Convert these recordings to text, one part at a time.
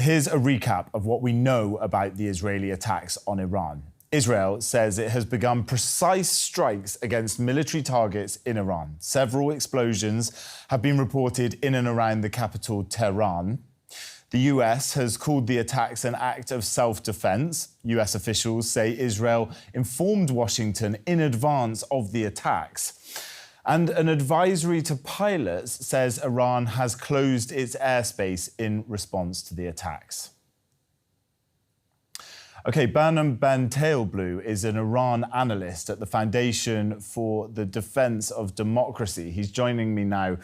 Here's a recap of what we know about the Israeli attacks on Iran. Israel says it has begun precise strikes against military targets in Iran. Several explosions have been reported in and around the capital, Tehran. The US has called the attacks an act of self-defense. US officials say Israel informed Washington in advance of the attacks. And an advisory to pilots says Iran has closed its airspace in response to the attacks. OK, Behnam Taleblu is an Iran analyst at the Foundation for the Defense of Democracy. He's joining me now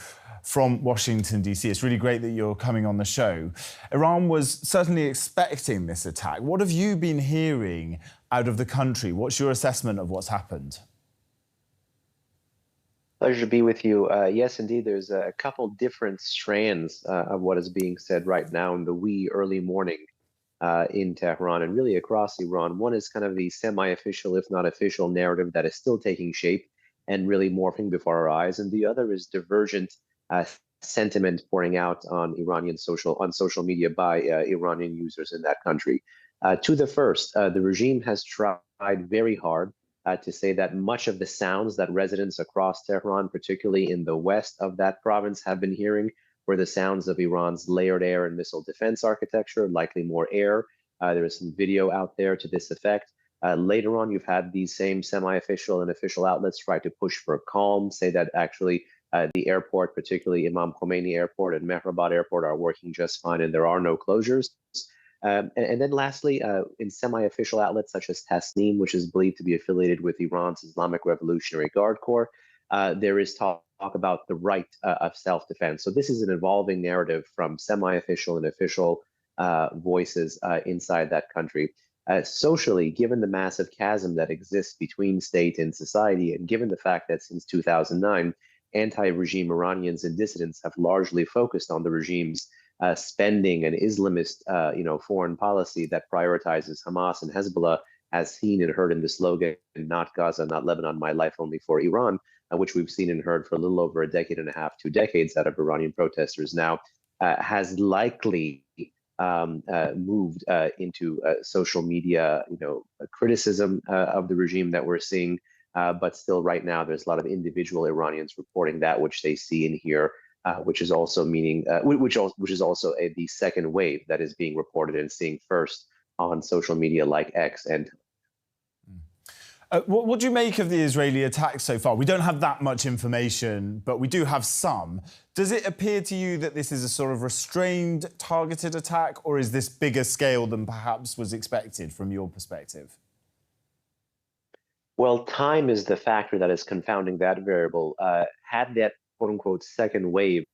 from Washington, D.C. It's really great that you're coming on the show. Iran was certainly expecting this attack. What have you been hearing out of the country? What's your assessment of what's happened? Pleasure to be with you. Yes, indeed, there's a couple different strands of what is being said right now in the wee early morning in Tehran and really across Iran. One is kind of the semi-official, if not official, narrative that is still taking shape and really morphing before our eyes. And the other is divergent sentiment pouring out on social media by Iranian users in that country. To the first, the regime has tried very hard to say that much of the sounds that residents across Tehran, particularly in the west of that province, have been hearing were the sounds of Iran's layered air and missile defense architecture, likely more air. There is some video out there to this effect. Later on, you've had these same semi-official and official outlets try to push for calm, say that actually the airport, particularly Imam Khomeini Airport and Mehrabad Airport, are working just fine and there are no closures. And then lastly, in semi-official outlets such as Tasnim, which is believed to be affiliated with Iran's Islamic Revolutionary Guard Corps, there is talk about the right of self-defense. So this is an evolving narrative from semi-official and official voices inside that country. Socially, given the massive chasm that exists between state and society, and given the fact that since 2009, anti-regime Iranians and dissidents have largely focused on the regime's spending and Islamist, foreign policy that prioritizes Hamas and Hezbollah, as seen and heard in the slogan, "Not Gaza, not Lebanon, my life only for Iran," which we've seen and heard for a little over a decade and a half, 2 decades out of Iranian protesters now, has likely moved into social media, criticism of the regime that we're seeing. But still, right now, there's a lot of individual Iranians reporting that which they see and hear, which is also the second wave that is being reported and seeing first on social media like X. And what do you make of the Israeli attacks so far? We don't have that much information, but we do have some. Does it appear to you that this is a sort of restrained, targeted attack, or is this bigger scale than perhaps was expected from your perspective? Well, time is the factor that is confounding that variable. Had that quote-unquote second wave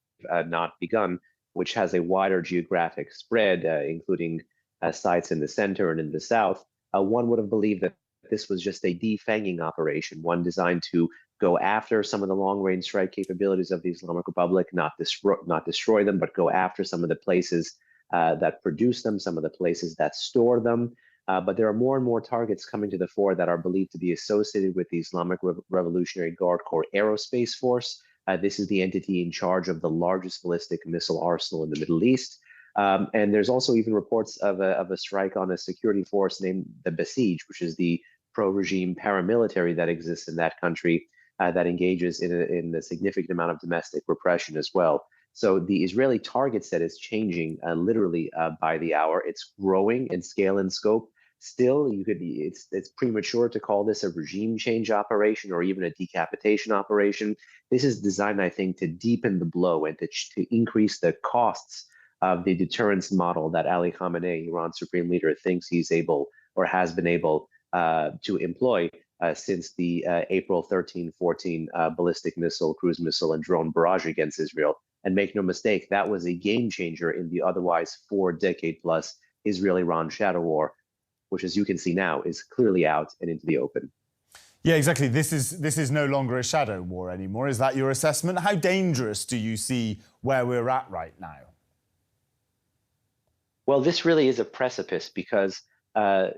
not begun, which has a wider geographic spread, including sites in the center and in the south, one would have believed that this was just a defanging operation, one designed to go after some of the long-range strike capabilities of the Islamic Republic, not destroy them, but go after some of the places that produce them, some of the places that store them. But there are more and more targets coming to the fore that are believed to be associated with the Islamic Revolutionary Guard Corps Aerospace Force. This is the entity in charge of the largest ballistic missile arsenal in the Middle East. And there's also even reports of a strike on a security force named the Basij, which is the pro-regime paramilitary that exists in that country that engages in a significant amount of domestic repression as well. So the Israeli target set is changing literally by the hour. It's growing in scale and scope. Still, it's premature to call this a regime change operation or even a decapitation operation. This is designed, I think, to deepen the blow and to increase the costs of the deterrence model that Ali Khamenei, Iran's supreme leader, thinks he's able or has been able to employ since the April 13-14 ballistic missile, cruise missile, and drone barrage against Israel. And make no mistake, that was a game changer in the otherwise 4-decade-plus Israel-Iran shadow war, which, as you can see now, is clearly out and into the open. Yeah, exactly. This is no longer a shadow war anymore. Is that your assessment? How dangerous do you see where we're at right now? Well, this really is a precipice because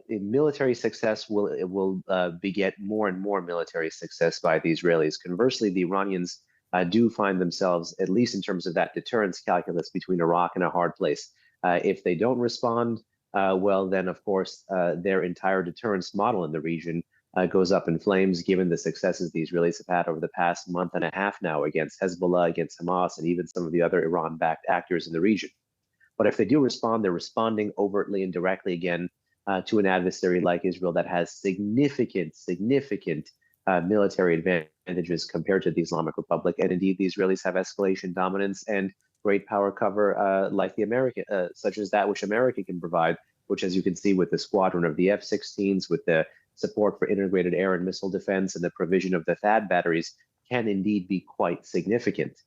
military success will beget more and more military success by the Israelis. Conversely, the Iranians do find themselves, at least in terms of that deterrence calculus, between a rock and a hard place. If they don't respond, well, then of course their entire deterrence model in the region goes up in flames, given the successes the Israelis have had over the past month and a half now against Hezbollah, against Hamas, and even some of the other Iran-backed actors in the region. But if they do respond, they're responding overtly and directly again to an adversary like Israel that has significant military advantages compared to the Islamic Republic. And indeed, the Israelis have escalation dominance and great power cover like the American, such as that which America can provide, which, as you can see with the squadron of the F-16s, with the support for integrated air and missile defense and the provision of the THAAD batteries, can indeed be quite significant.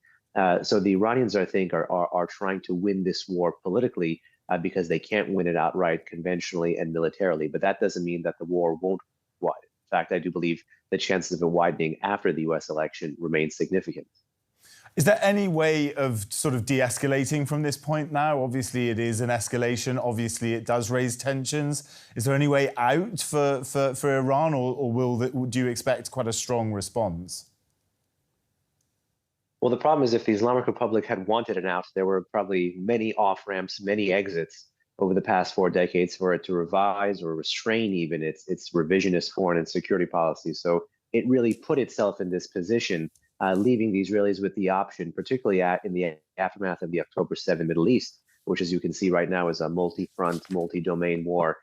So the Iranians, I think, are trying to win this war politically because they can't win it outright conventionally and militarily. But that doesn't mean that the war won't widen. In fact, I do believe the chances of it widening after the U.S. election remain significant. Is there any way of sort of de-escalating from this point now? Obviously, it is an escalation. Obviously, it does raise tensions. Is there any way out for Iran, or do you expect quite a strong response? Well, the problem is if the Islamic Republic had wanted an out, there were probably many off-ramps, many exits over the past 4 decades for it to revise or restrain even its revisionist foreign and security policy. So it really put itself in this position, leaving the Israelis with the option, particularly in the aftermath of the October 7 Middle East, which, as you can see right now, is a multi-front, multi-domain war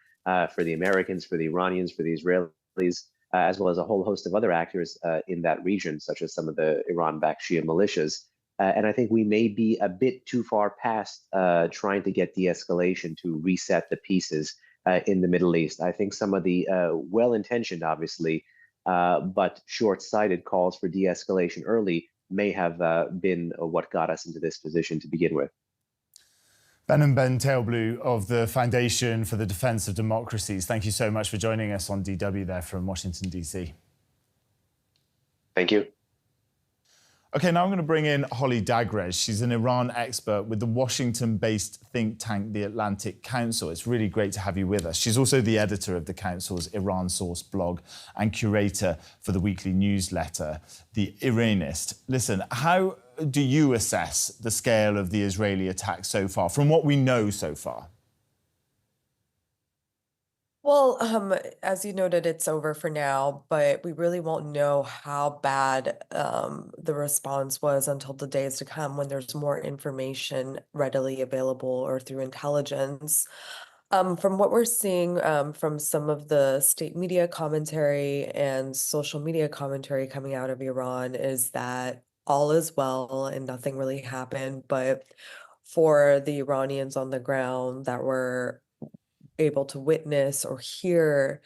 for the Americans, for the Iranians, for the Israelis, as well as a whole host of other actors in that region, such as some of the Iran-backed Shia militias. And I think we may be a bit too far past trying to get de-escalation to reset the pieces in the Middle East. I think some of the well-intentioned, obviously, but short-sighted calls for de-escalation early may have been what got us into this position to begin with. Behnam Taleblu of the Foundation for the Defense of Democracies, thank you so much for joining us on DW there from Washington, D.C. Thank you. OK, now I'm going to bring in Holly Dagres. She's an Iran expert with the Washington-based think tank, the Atlantic Council. It's really great to have you with us. She's also the editor of the Council's Iran Source blog and curator for the weekly newsletter, The Iranist. Listen, how do you assess the scale of the Israeli attack so far, from what we know so far? Well, as you noted, it's over for now, but we really won't know how bad the response was until the days to come when there's more information readily available or through intelligence. From what we're seeing from some of the state media commentary and social media commentary coming out of Iran is that all is well and nothing really happened. But for the Iranians on the ground that were able to witness or hear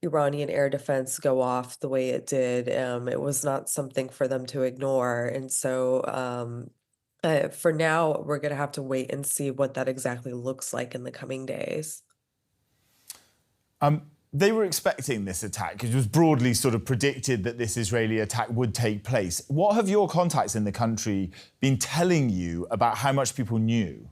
Iranian air defense go off the way it did, it was not something for them to ignore. And so for now, we're going to have to wait and see what that exactly looks like in the coming days. They were expecting this attack. It was broadly sort of predicted that this Israeli attack would take place. What have your contacts in the country been telling you about how much people knew?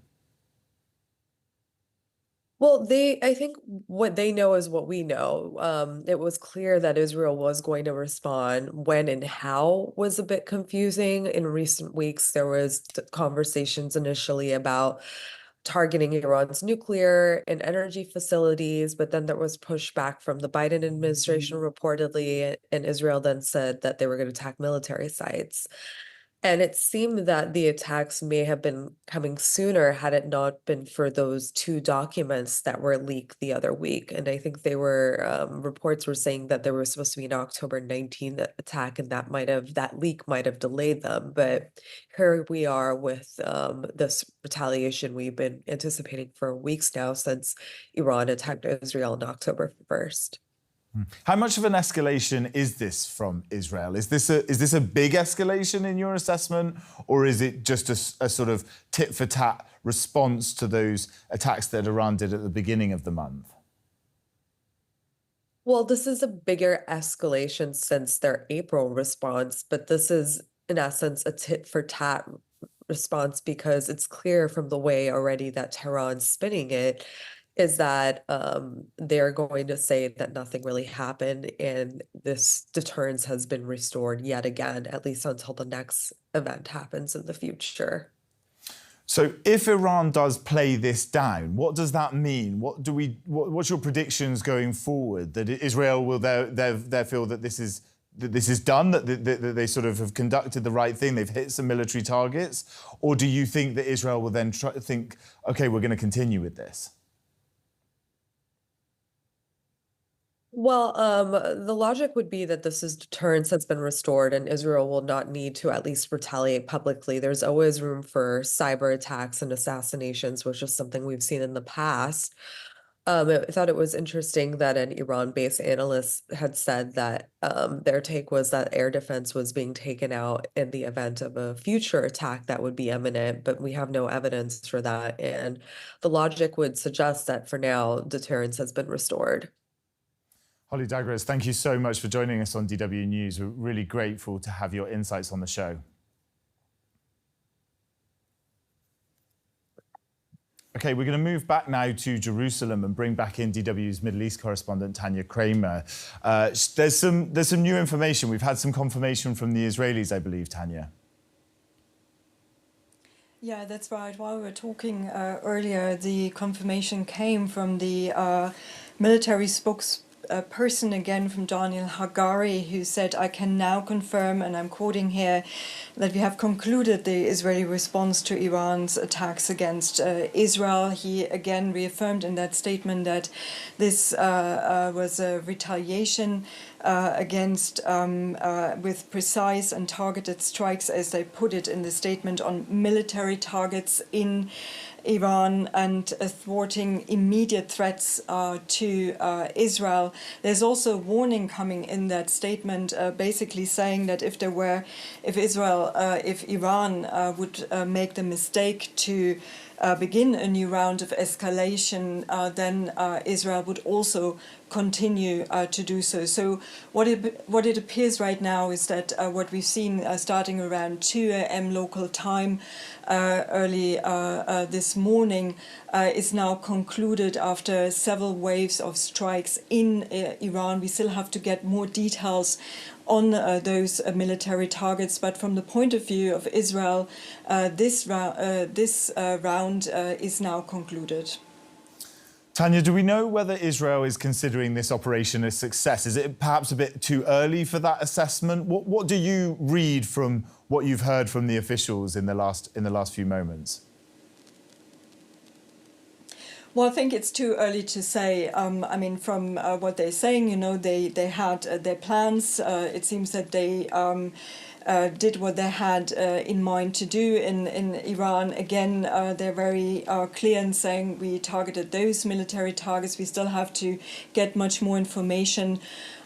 Well, I think what they know is what we know. It was clear that Israel was going to respond. When and how was a bit confusing. In recent weeks, there was conversations initially about targeting Iran's nuclear and energy facilities, but then there was pushback from the Biden administration reportedly, and Israel then said that they were going to attack military sites. And it seemed that the attacks may have been coming sooner had it not been for those 2 documents that were leaked the other week. And I think they were reports were saying that there was supposed to be an October 19th attack, and that leak might have delayed them. But here we are with this retaliation we've been anticipating for weeks now since Iran attacked Israel on October 1st. How much of an escalation is this from Israel? Is this a big escalation in your assessment, or is it just a sort of tit-for-tat response to those attacks that Iran did at the beginning of the month? Well, this is a bigger escalation since their April response, but this is, in essence, a tit-for-tat response because it's clear from the way already that Tehran's spinning it is that they're going to say that nothing really happened and this deterrence has been restored yet again, at least until the next event happens in the future. So if Iran does play this down, what does that mean? What's your predictions going forward? That Israel will there feel that this is done, that they sort of have conducted the right thing, they've hit some military targets? Or do you think that Israel will then think, OK, we're going to continue with this? Well, the logic would be that deterrence has been restored and Israel will not need to at least retaliate publicly. There's always room for cyber attacks and assassinations, which is something we've seen in the past. I thought it was interesting that an Iran-based analyst had said that their take was that air defense was being taken out in the event of a future attack that would be imminent, but we have no evidence for that. And the logic would suggest that for now, deterrence has been restored. Holly Dagres, thank you so much for joining us on DW News. We're really grateful to have your insights on the show. OK, we're going to move back now to Jerusalem and bring back in DW's Middle East correspondent, Tania Krämer. There's some new information. We've had some confirmation from the Israelis, I believe, Tania. Yeah, that's right. While we were talking earlier, the confirmation came from the military spokesperson again from Daniel Hagari, who said, "I can now confirm," and I'm quoting here, "that we have concluded the Israeli response to Iran's attacks against Israel." He again reaffirmed in that statement that this was a retaliation against with precise and targeted strikes, as they put it in the statement, on military targets in Iran and thwarting immediate threats to Israel. There's also a warning coming in that statement, basically saying that if Iran would make the mistake to begin a new round of escalation, then Israel would also continue to do so. So what it appears right now is that what we've seen starting around 2 a.m. local time early this morning is now concluded after several waves of strikes in Iran. We still have to get more details on those military targets, but from the point of view of Israel, this round is now concluded. Tania, do we know whether Israel is considering this operation a success? Is it perhaps a bit too early for that assessment? What do you read from what you've heard from the officials in the last few moments? Well, I think it's too early to say. I mean, from what they're saying, you know, they had their plans. It seems that they did what they had in mind to do in Iran. Again, they're very clear in saying we targeted those military targets. We still have to get much more information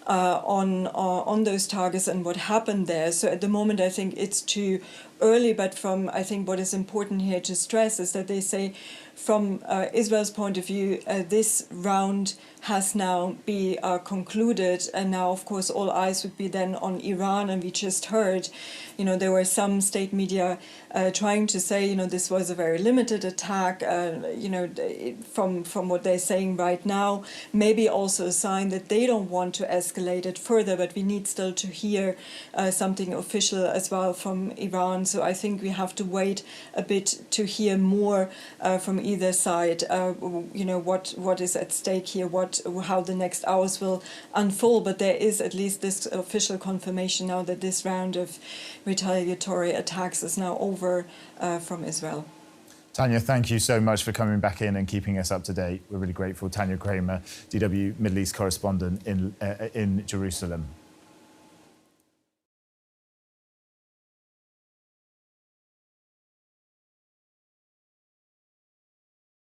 on those targets and what happened there. So at the moment, I think it's too early. But I think what is important here to stress is that they say, from Israel's point of view, this round has now been concluded, and now, of course, all eyes would be then on Iran. And we just heard, you know, there were some state media trying to say, you know, this was a very limited attack. You know, from what they're saying right now, maybe also a sign that they don't want to escalate it further. But we need still to hear something official as well from Iran. So I think we have to wait a bit to hear more from either side. You know, what is at stake here, how the next hours will unfold. But there is at least this official confirmation now that this round of retaliatory attacks is now over from Israel. Tania, thank you so much for coming back in and keeping us up to date. We're really grateful. Tania Krämer, DW Middle East correspondent in Jerusalem.